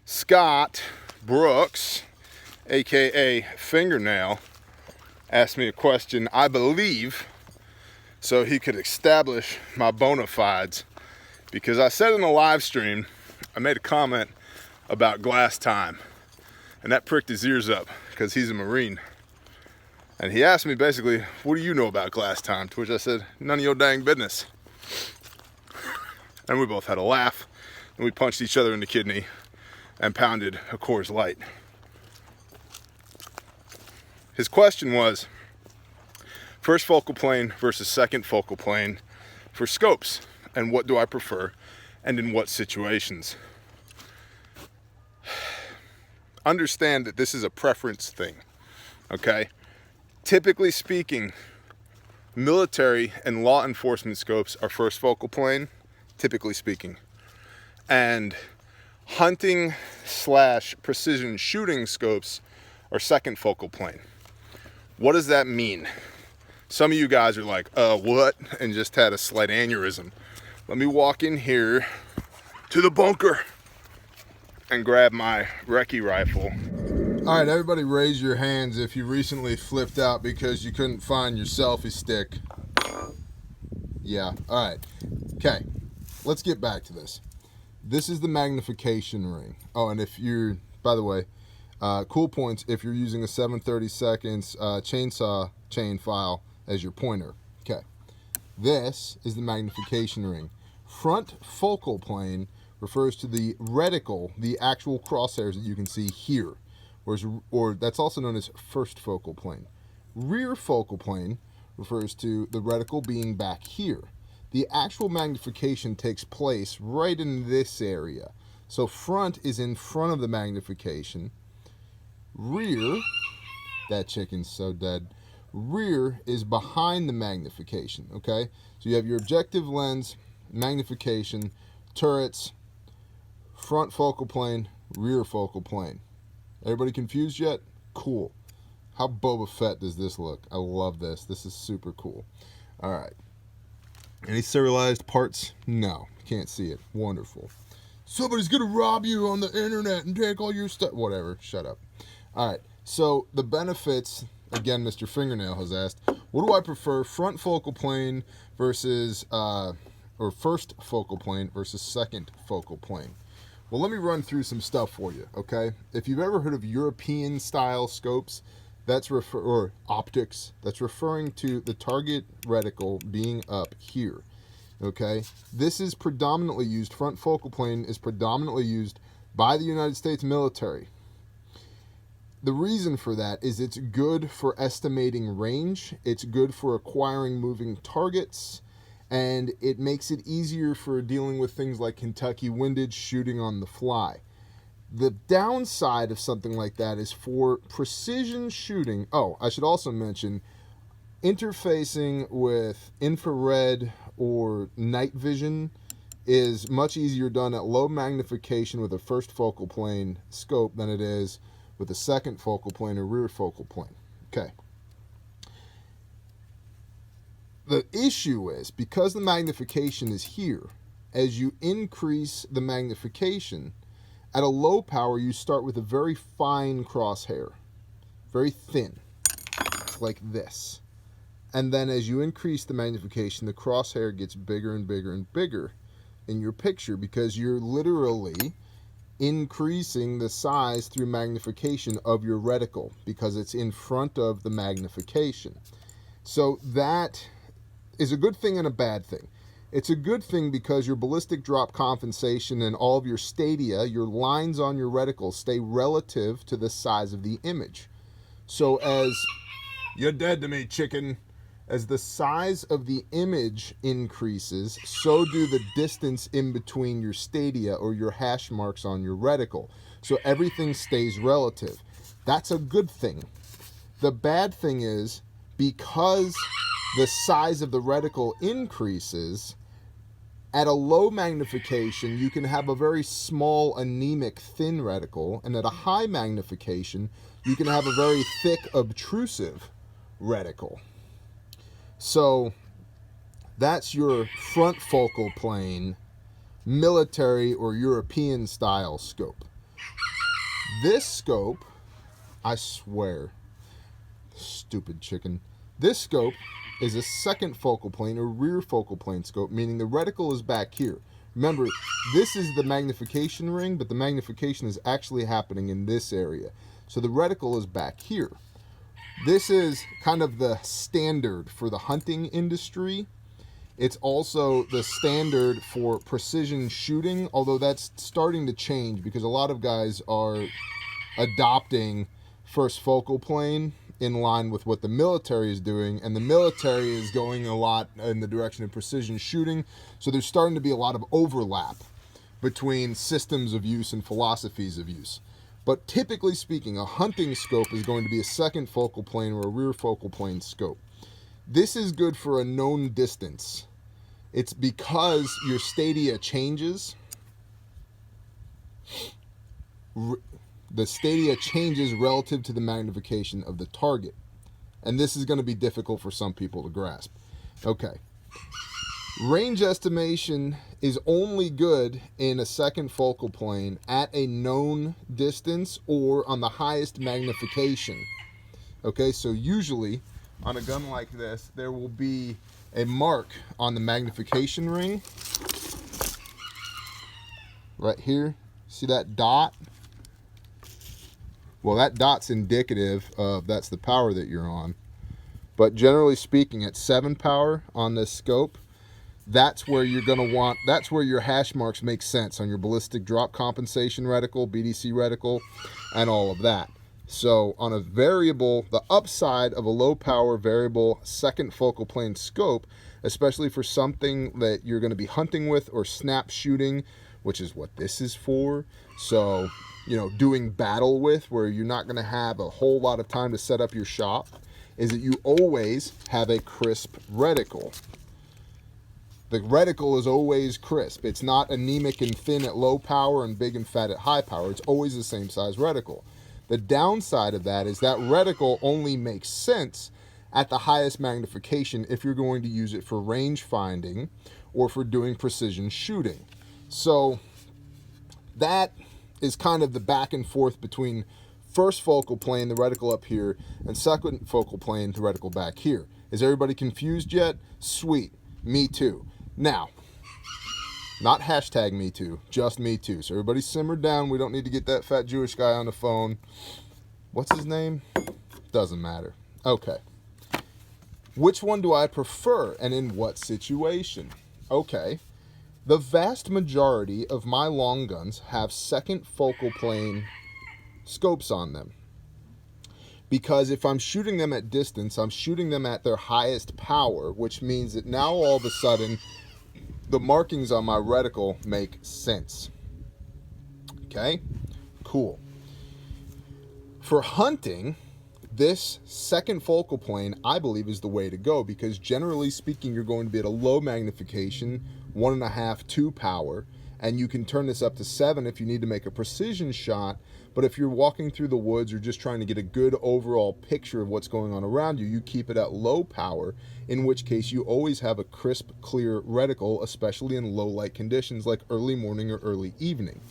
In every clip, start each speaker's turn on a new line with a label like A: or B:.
A: Scott Brooks, aka Fingernail, asked me a question, I believe, so he could establish my bona fides. Because I said in the live stream, I made a comment about glass time, and that pricked his ears up because he's a Marine. And he asked me basically, what do you know about glass time? To which I said, none of your dang business. And we both had a laugh, and we punched each other in the kidney and pounded a Coors Light. His question was, first focal plane versus second focal plane for scopes, and what do I prefer, and in what situations? Understand that this is a preference thing, okay? Typically speaking, military and law enforcement scopes are first focal plane, typically speaking. And hunting / precision shooting scopes are second focal plane. What does that mean? Some of you guys are like, what? And just had a slight aneurysm. Let me walk in here to the bunker and grab my recce rifle. All right, everybody raise your hands if you recently flipped out because you couldn't find your selfie stick. Yeah, all right. Okay, let's get back to this. This is the magnification ring. Oh, and if you're, by the way, cool points if you're using a 7/32 chainsaw chain file as your pointer. Okay, this is the magnification ring. Front focal plane refers to the reticle, the actual crosshairs that you can see here, or that's also known as first focal plane. Rear focal plane refers to the reticle being back here. The actual magnification takes place right in this area. So front is in front of the magnification. Rear, that chicken's so dead. Rear is behind the magnification, okay? So you have your objective lens, magnification, turrets, front focal plane, rear focal plane. Everybody confused yet? Cool. How Boba Fett does this look? I love this. This is super cool. All right. Any serialized parts? No. Can't see it. Wonderful. Somebody's going to rob you on the internet and take all your stuff. Whatever. Shut up. All right. So the benefits, again, Mr. Fingernail has asked, what do I prefer, front focal plane versus, or first focal plane versus second focal plane? Well, let me run through some stuff for you, okay? If you've ever heard of European style scopes, or optics, that's referring to the target reticle being up here, okay? This is predominantly used, front focal plane is predominantly used by the United States military. The reason for that is it's good for estimating range, it's good for acquiring moving targets, and it makes it easier for dealing with things like Kentucky windage, shooting on the fly. The downside of something like that is for precision shooting. Oh, I should also mention, interfacing with infrared or night vision is much easier done at low magnification with a first focal plane scope than it is with a second focal plane or rear focal plane. Okay. The issue is, because the magnification is here, as you increase the magnification, at a low power, you start with a very fine crosshair, very thin, like this. And then as you increase the magnification, the crosshair gets bigger and bigger and bigger in your picture because you're literally increasing the size through magnification of your reticle because it's in front of the magnification. So that is a good thing and a bad thing. It's a good thing because your ballistic drop compensation and all of your stadia, your lines on your reticle, stay relative to the size of the image. So as you're dead to me, chicken, as the size of the image increases, so do the distance in between your stadia or your hash marks on your reticle. So everything stays relative. That's a good thing. The bad thing is, because the size of the reticle increases, at a low magnification, you can have a very small, anemic, thin reticle, and at a high magnification, you can have a very thick, obtrusive reticle. So that's your front focal plane, military or European style scope. This scope, I swear, stupid chicken. This scope is a second focal plane or rear focal plane scope, meaning the reticle is back here. Remember, this is the magnification ring, but the magnification is actually happening in this area. So the reticle is back here. This is kind of the standard for the hunting industry. It's also the standard for precision shooting, although that's starting to change because a lot of guys are adopting first focal plane in line with what the military is doing, and the military is going a lot in the direction of precision shooting. So there's starting to be a lot of overlap between systems of use and philosophies of use. But typically speaking, a hunting scope is going to be a second focal plane or a rear focal plane scope. This is good for a known distance. It's because your stadia changes. The stadia changes relative to the magnification of the target. And this is going to be difficult for some people to grasp. Okay. Range estimation is only good in a second focal plane at a known distance or on the highest magnification. Okay, so usually on a gun like this, there will be a mark on the magnification ring. Right here. See that dot? Well, that dot's indicative of that's the power that you're on. But generally speaking, at 7 power on this scope, that's where you're going to want, that's where your hash marks make sense on your ballistic drop compensation reticle, BDC reticle, and all of that. So on a variable, the upside of a low power variable second focal plane scope, especially for something that you're going to be hunting with or snap shooting, which is what this is for. So, you know, doing battle with, where you're not going to have a whole lot of time to set up your shop, is that you always have a crisp reticle. The reticle is always crisp. It's not anemic and thin at low power and big and fat at high power. It's always the same size reticle. The downside of that is that reticle only makes sense at the highest magnification if you're going to use it for range finding or for doing precision shooting. So that is kind of the back and forth between first focal plane, the reticle up here, and second focal plane, the reticle back here. Is everybody confused yet? Sweet. Me too. Now, not hashtag me too, just me too. So everybody simmer down. We don't need to get that fat Jewish guy on the phone. What's his name? Doesn't matter. Okay. Which one do I prefer and in what situation? Okay. The vast majority of my long guns have second focal plane scopes on them. Because if I'm shooting them at distance, I'm shooting them at their highest power, which means that now all of a sudden the markings on my reticle make sense. Okay? Cool. For hunting, this second focal plane, I believe, is the way to go, because generally speaking, you're going to be at a low magnification, 1.5, 2 power, and you can turn this up to 7 if you need to make a precision shot. But if you're walking through the woods or just trying to get a good overall picture of what's going on around you, you keep it at low power, in which case you always have a crisp, clear reticle, especially in low light conditions like early morning or early evening.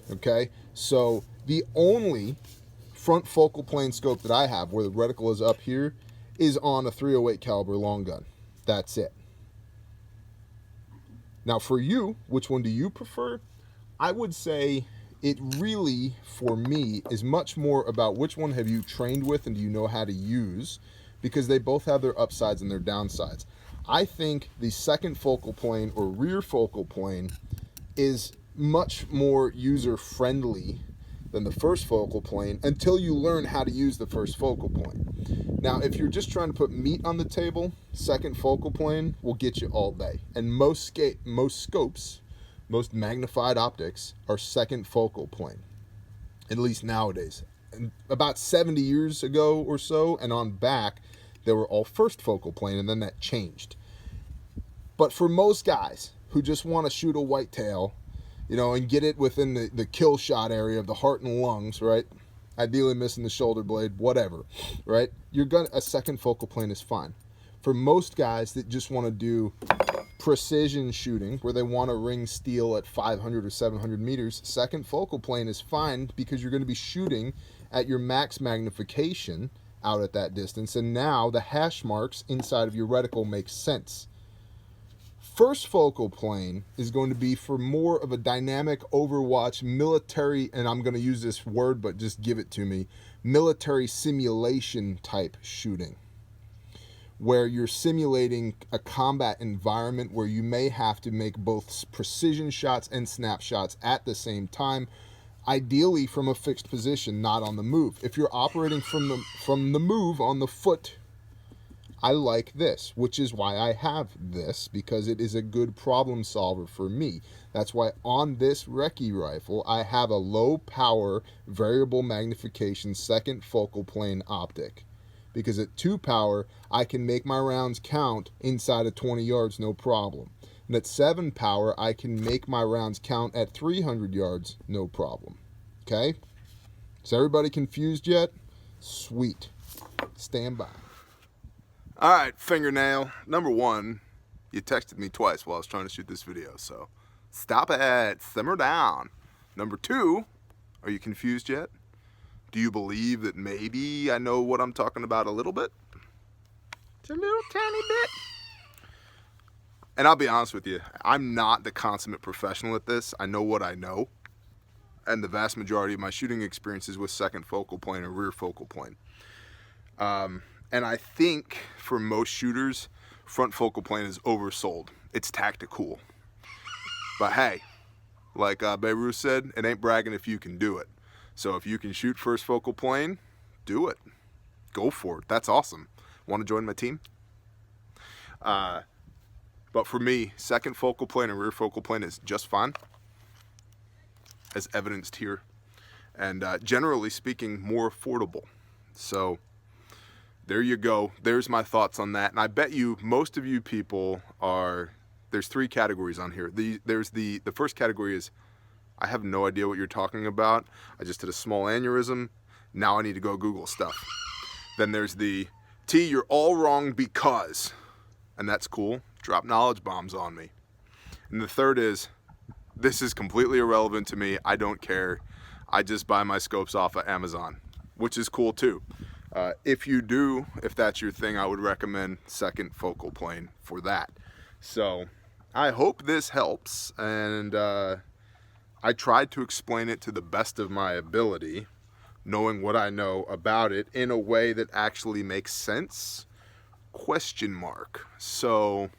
A: Okay, so the only front focal plane scope that I have where the reticle is up here is on a .308 caliber long gun. That's it. Now for you, which one do you prefer? I would say it really, for me, is much more about which one have you trained with and do you know how to use, because they both have their upsides and their downsides. I think the second focal plane or rear focal plane is much more user-friendly than the first focal plane until you learn how to use the first focal plane. Now, if you're just trying to put meat on the table, second focal plane will get you all day. And most scopes, most magnified optics are second focal plane, at least nowadays. And about 70 years ago or so and on back, they were all first focal plane, and then that changed. But for most guys who just want to shoot a whitetail, you know, and get it within the kill shot area of the heart and lungs, right? Ideally missing the shoulder blade, whatever, right? A second focal plane is fine. For most guys that just want to do precision shooting, where they want to ring steel at 500 or 700 meters, second focal plane is fine because you're going to be shooting at your max magnification out at that distance, and now the hash marks inside of your reticle make sense. First focal plane is going to be for more of a dynamic overwatch military, and I'm going to use this word, but just give it to me, military simulation type shooting, where you're simulating a combat environment where you may have to make both precision shots and snapshots at the same time, ideally from a fixed position, not on the move. If you're operating from the move on the foot, I like this, which is why I have this, because it is a good problem solver for me. That's why on this recce rifle, I have a low power variable magnification second focal plane optic. Because at 2 power, I can make my rounds count inside of 20 yards, no problem. And at 7 power, I can make my rounds count at 300 yards, no problem. Okay? Is everybody confused yet? Sweet. Stand by. All right, fingernail. Number 1, you texted me twice while I was trying to shoot this video, so stop it. Simmer down. Number 2, are you confused yet? Do you believe that maybe I know what I'm talking about a little bit? Just a little tiny bit. And I'll be honest with you, I'm not the consummate professional at this. I know what I know. And the vast majority of my shooting experience is with second focal plane or rear focal plane. And I think for most shooters, front focal plane is oversold. It's tactical. But hey, like Beirut said, it ain't bragging if you can do it. So if you can shoot first focal plane, do it. Go for it. That's awesome. Want to join my team? But for me, second focal plane and rear focal plane is just fine, as evidenced here. And generally speaking, more affordable. So there you go. There's my thoughts on that. And I bet you most of you people are, there's 3 categories on here. The first category is, I have no idea what you're talking about. I just did a small aneurysm. Now I need to go Google stuff. Then there's the T, you're all wrong because, and that's cool. Drop knowledge bombs on me. And the third is, this is completely irrelevant to me. I don't care. I just buy my scopes off of Amazon, which is cool too. If that's your thing, I would recommend second focal plane for that. So I hope this helps, and I tried to explain it to the best of my ability, knowing what I know about it in a way that actually makes sense? ? So,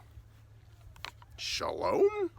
A: shalom?